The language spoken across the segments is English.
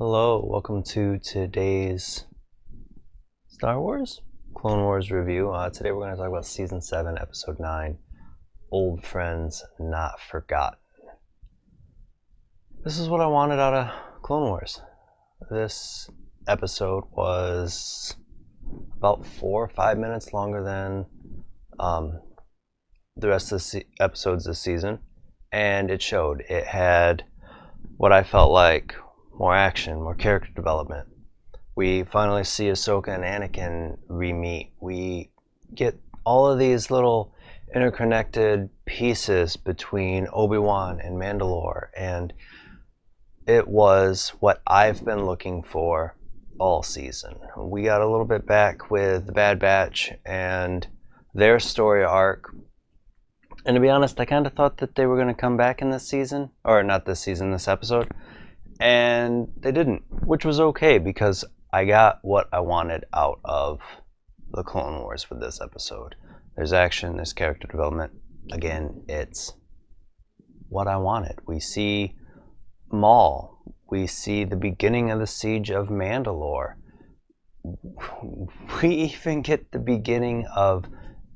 Hello, welcome to today's Star Wars Clone Wars review. Today we're going to talk about Season 7, Episode 9, Old Friends Not Forgotten. This is what I wanted out of Clone Wars. This episode was about 4 or 5 minutes longer than the rest of the episodes this season, and it showed. It had what I felt like more action, more character development. We finally see Ahsoka and Anakin re-meet. We get all of these little interconnected pieces between Obi-Wan and Mandalore, and it was what I've been looking for all season. We got a little bit back with the Bad Batch and their story arc, and to be honest, I kind of thought that they were going to come back in this season, or not this season, this episode, and they didn't, which was okay because I got what I wanted out of the Clone Wars for this episode. There's action, there's character development. Again, it's what I wanted. We see Maul. We see the beginning of the Siege of Mandalore. We even get the beginning of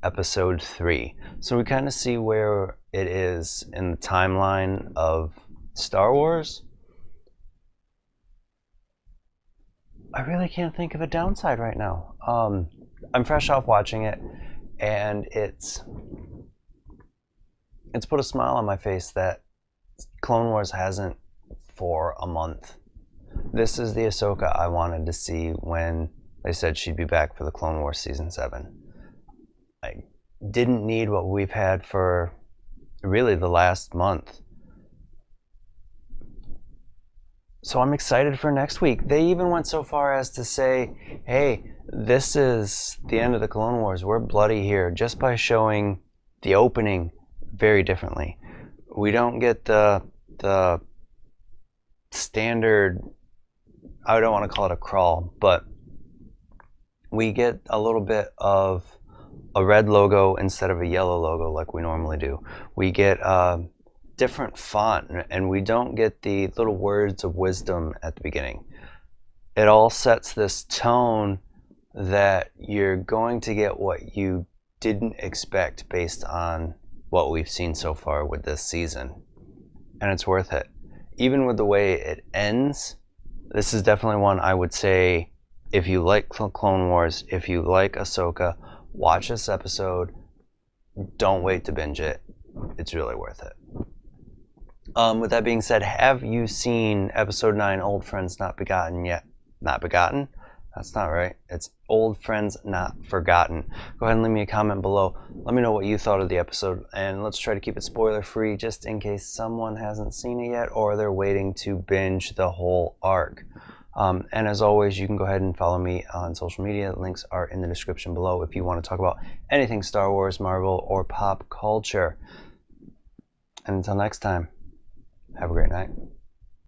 Episode 3. So we kind of see where it is in the timeline of Star Wars. I really can't think of a downside right now. I'm fresh off watching it, and it's put a smile on my face that Clone Wars hasn't for a month. This is the Ahsoka I wanted to see when they said she'd be back for the Clone Wars Season 7. I didn't need what we've had for really the last month. So I'm excited for next week. They even went so far as to say, hey, this is the end of the Clone Wars. We're bloody here, just by showing the opening very differently. We don't get the standard, I don't want to call it a crawl, but we get a little bit of a red logo instead of a yellow logo like we normally do. We get different font, and we don't get the little words of wisdom at the beginning. It all sets this tone that you're going to get what you didn't expect based on what we've seen so far with this season, and it's worth it. Even with the way it ends, this is definitely one I would say, if you like Clone Wars, if you like Ahsoka, watch this episode. Don't wait to binge it. It's really worth it. With that being said, have you seen Episode 9, Old Friends Not Begotten yet? Not Begotten? That's not right. It's Old Friends Not Forgotten. Go ahead and leave me a comment below. Let me know what you thought of the episode, and let's try to keep it spoiler-free just in case someone hasn't seen it yet or they're waiting to binge the whole arc. And as always, you can go ahead and follow me on social media. Links are in the description below if you want to talk about anything Star Wars, Marvel, or pop culture. And until next time, have a great night.